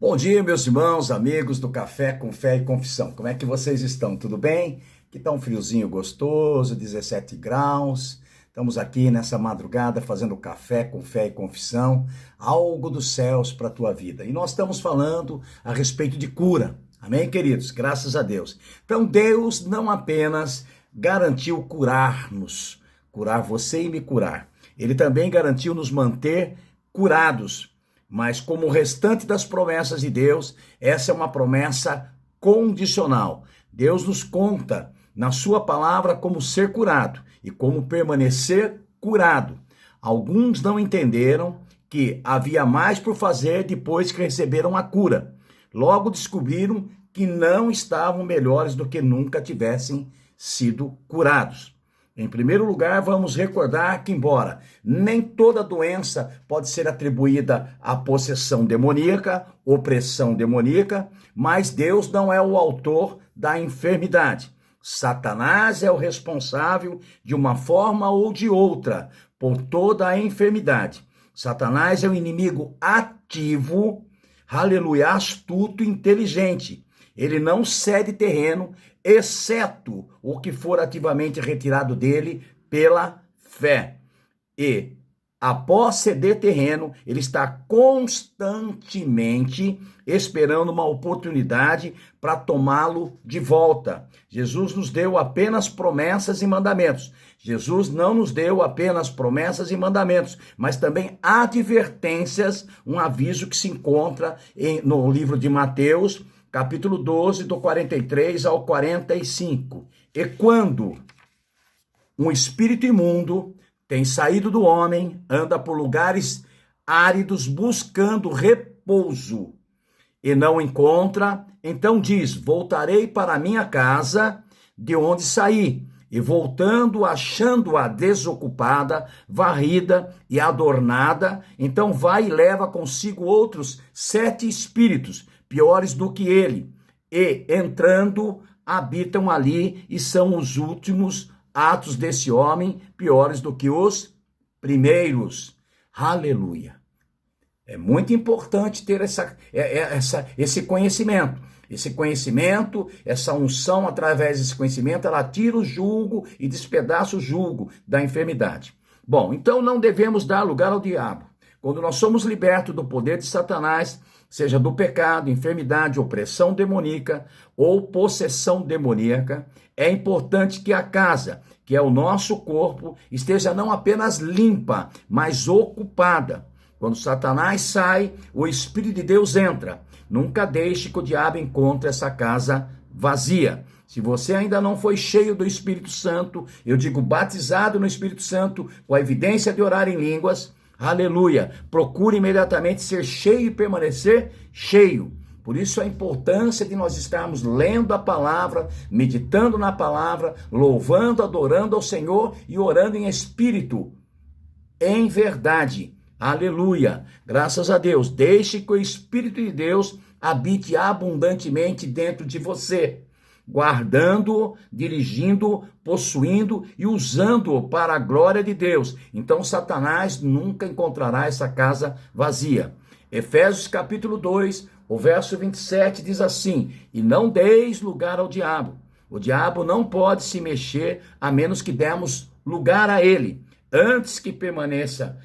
Bom dia, meus irmãos, amigos do Café com Fé e Confissão. Como é que vocês estão? Tudo bem? Que tá um friozinho gostoso, 17 graus. Estamos aqui nessa madrugada fazendo Café com Fé e Confissão, algo dos céus para a tua vida. E nós estamos falando a respeito de cura. Amém, queridos? Graças a Deus. Então, Deus não apenas garantiu curar-nos, curar você e me curar. Ele também garantiu nos manter curados. Mas como o restante das promessas de Deus, essa é uma promessa condicional. Deus nos conta na sua palavra como ser curado e como permanecer curado. Alguns não entenderam que havia mais por fazer depois que receberam a cura. Logo descobriram que não estavam melhores do que nunca tivessem sido curados. Em primeiro lugar, vamos recordar que, embora nem toda doença pode ser atribuída à possessão demoníaca, opressão demoníaca, mas Deus não é o autor da enfermidade. Satanás é o responsável, de uma forma ou de outra, por toda a enfermidade. Satanás é um inimigo ativo, aleluia, astuto e inteligente. Ele não cede terreno, exceto o que for ativamente retirado dele pela fé. E, após ceder terreno, ele está constantemente esperando uma oportunidade para tomá-lo de volta. Jesus nos deu apenas promessas e mandamentos. Jesus não nos deu apenas promessas e mandamentos, mas também advertências, um aviso que se encontra no livro de Mateus, capítulo 12, do 43 ao 45. E quando um espírito imundo tem saído do homem, anda por lugares áridos buscando repouso e não encontra, então diz: voltarei para a minha casa de onde saí. E voltando, achando-a desocupada, varrida e adornada, então vai e leva consigo outros 7 espíritos, piores do que ele, e entrando, habitam ali, e são os últimos atos desse homem, piores do que os primeiros. Aleluia! É muito importante ter esse conhecimento. Esse conhecimento, essa unção, através desse conhecimento, ela tira o jugo e despedaça o jugo da enfermidade. Bom, então não devemos dar lugar ao diabo. Quando nós somos libertos do poder de Satanás, seja do pecado, enfermidade, opressão demoníaca ou possessão demoníaca, é importante que a casa, que é o nosso corpo, esteja não apenas limpa, mas ocupada. Quando Satanás sai, o Espírito de Deus entra. Nunca deixe que o diabo encontre essa casa vazia. Se você ainda não foi cheio do Espírito Santo, eu digo batizado no Espírito Santo, com a evidência de orar em línguas, aleluia, procure imediatamente ser cheio e permanecer cheio. Por isso a importância de nós estarmos lendo a palavra, meditando na palavra, louvando, adorando ao Senhor e orando em espírito, em verdade. Aleluia, graças a Deus. Deixe que o Espírito de Deus habite abundantemente dentro de você, guardando, dirigindo, possuindo e usando-o para a glória de Deus. Então Satanás nunca encontrará essa casa vazia. Efésios capítulo 2, o verso 27 diz assim: e não deis lugar ao diabo. O diabo não pode se mexer a menos que demos lugar a ele. Antes que permaneçam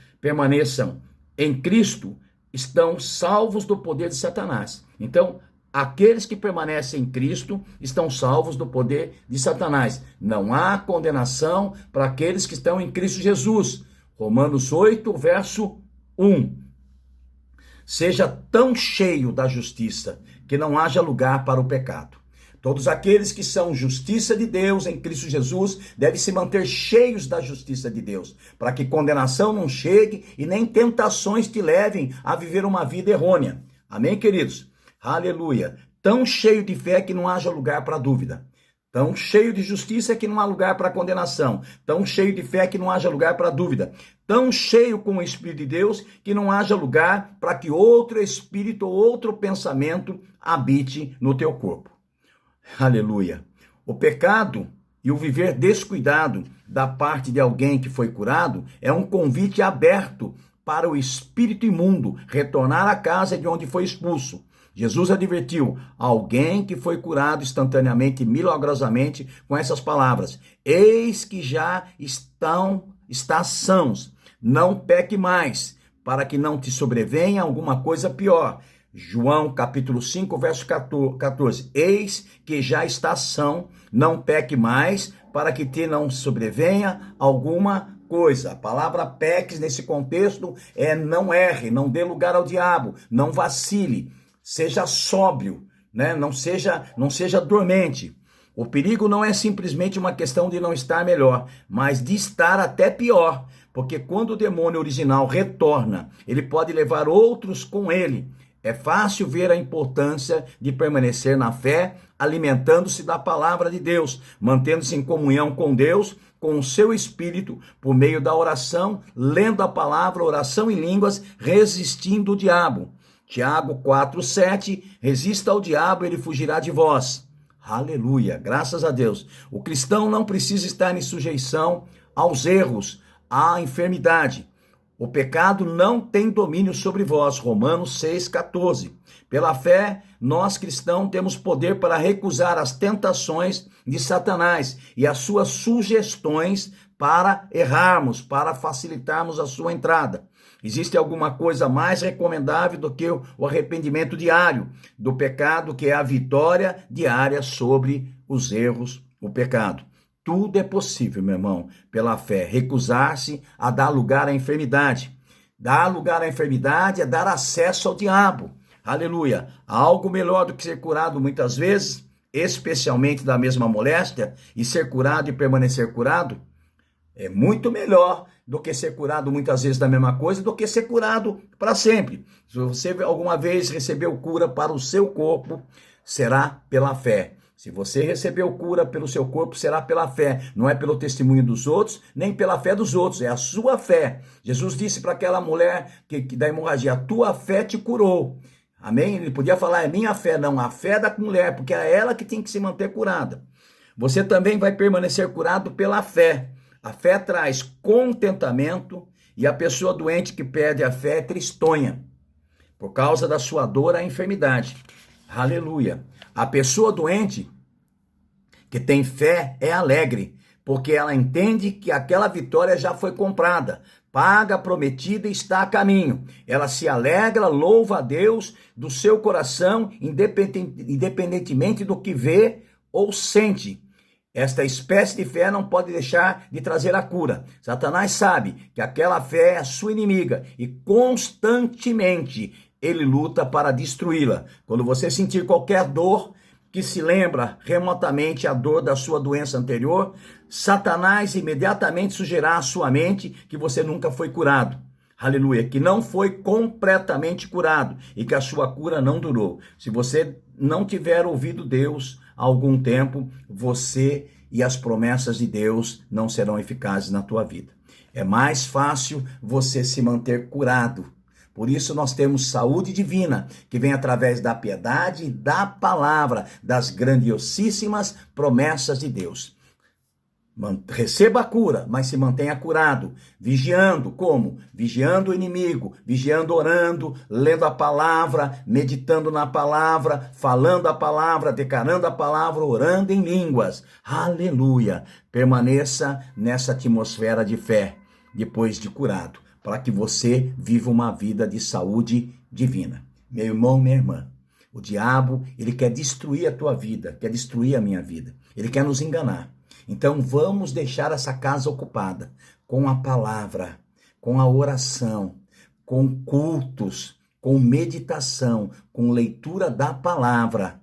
em Cristo, estão salvos do poder de Satanás. Então, aqueles que permanecem em Cristo estão salvos do poder de Satanás. Não há condenação para aqueles que estão em Cristo Jesus. Romanos 8, verso 1. Seja tão cheio da justiça que não haja lugar para o pecado. Todos aqueles que são justiça de Deus em Cristo Jesus devem se manter cheios da justiça de Deus, para que condenação não chegue e nem tentações te levem a viver uma vida errônea. Amém, queridos? Aleluia. Tão cheio de fé que não haja lugar para dúvida. Tão cheio de justiça que não há lugar para condenação. Tão cheio de fé que não haja lugar para dúvida. Tão cheio com o Espírito de Deus que não haja lugar para que outro espírito ou outro pensamento habite no teu corpo. Aleluia. O pecado e o viver descuidado da parte de alguém que foi curado é um convite aberto para o espírito imundo retornar à casa de onde foi expulso. Jesus advertiu alguém que foi curado instantaneamente, milagrosamente, com essas palavras: eis que já está sãos, não peque mais, para que não te sobrevenha alguma coisa pior. João capítulo 5, verso 14. Eis que já está são, não peque mais, para que te não sobrevenha alguma coisa. A palavra peques nesse contexto é não erre, não dê lugar ao diabo, não vacile, seja sóbrio, né? Não seja dormente. O perigo não é simplesmente uma questão de não estar melhor, mas de estar até pior, porque quando o demônio original retorna, ele pode levar outros com ele. É fácil ver a importância de permanecer na fé, alimentando-se da palavra de Deus, mantendo-se em comunhão com Deus, com o seu espírito, por meio da oração, lendo a palavra, oração em línguas, resistindo o diabo. Tiago 4:7, resista ao diabo, ele fugirá de vós. Aleluia, graças a Deus. O cristão não precisa estar em sujeição aos erros, à enfermidade. O pecado não tem domínio sobre vós. Romanos 6,14. Pela fé, nós cristãos temos poder para recusar as tentações de Satanás e as suas sugestões para errarmos, para facilitarmos a sua entrada. Existe alguma coisa mais recomendável do que o arrependimento diário do pecado, que é a vitória diária sobre os erros, o pecado. Tudo é possível, meu irmão, pela fé. Recusar-se a dar lugar à enfermidade. Dar lugar à enfermidade é dar acesso ao diabo. Aleluia. Algo melhor do que ser curado muitas vezes, especialmente da mesma moléstia, e ser curado e permanecer curado, é muito melhor do que ser curado muitas vezes da mesma coisa, do que ser curado para sempre. Se você alguma vez recebeu cura para o seu corpo, será pela fé. Se você recebeu cura pelo seu corpo, será pela fé. Não é pelo testemunho dos outros, nem pela fé dos outros. É a sua fé. Jesus disse para aquela mulher que da hemorragia: a tua fé te curou. Amém? Ele podia falar: é minha fé. Não, a fé da mulher, porque é ela que tem que se manter curada. Você também vai permanecer curado pela fé. A fé traz contentamento e a pessoa doente que perde a fé é tristonha, por causa da sua dor, a enfermidade. Aleluia. A pessoa doente que tem fé é alegre, porque ela entende que aquela vitória já foi comprada, paga, prometida e está a caminho. Ela se alegra, louva a Deus do seu coração, independentemente do que vê ou sente. Esta espécie de fé não pode deixar de trazer a cura. Satanás sabe que aquela fé é a sua inimiga e constantemente ele luta para destruí-la. Quando você sentir qualquer dor que se lembra remotamente a dor da sua doença anterior, Satanás imediatamente sugerirá à sua mente que você nunca foi curado. Aleluia, que não foi completamente curado e que a sua cura não durou. Se você não tiver ouvido Deus há algum tempo, você e as promessas de Deus não serão eficazes na tua vida. É mais fácil você se manter curado. Por isso nós temos saúde divina, que vem através da piedade e da palavra, das grandiosíssimas promessas de Deus. Receba a cura, mas se mantenha curado, vigiando. Como? Vigiando o inimigo, vigiando, orando, lendo a palavra, meditando na palavra, falando a palavra, declarando a palavra, orando em línguas. Aleluia! Permaneça nessa atmosfera de fé, depois de curado, para que você viva uma vida de saúde divina. Meu irmão, minha irmã, o diabo, ele quer destruir a tua vida, quer destruir a minha vida. Ele quer nos enganar. Então vamos deixar essa casa ocupada com a palavra, com a oração, com cultos, com meditação, com leitura da palavra,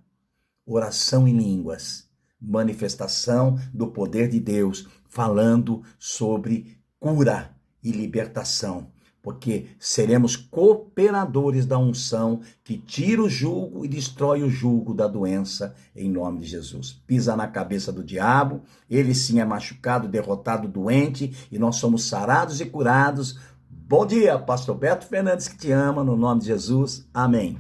oração em línguas, manifestação do poder de Deus, falando sobre cura e libertação, porque seremos cooperadores da unção que tira o jugo e destrói o jugo da doença em nome de Jesus. Pisa na cabeça do diabo, ele sim é machucado, derrotado, doente, e nós somos sarados e curados. Bom dia, pastor Beto Fernandes que te ama, no nome de Jesus. Amém.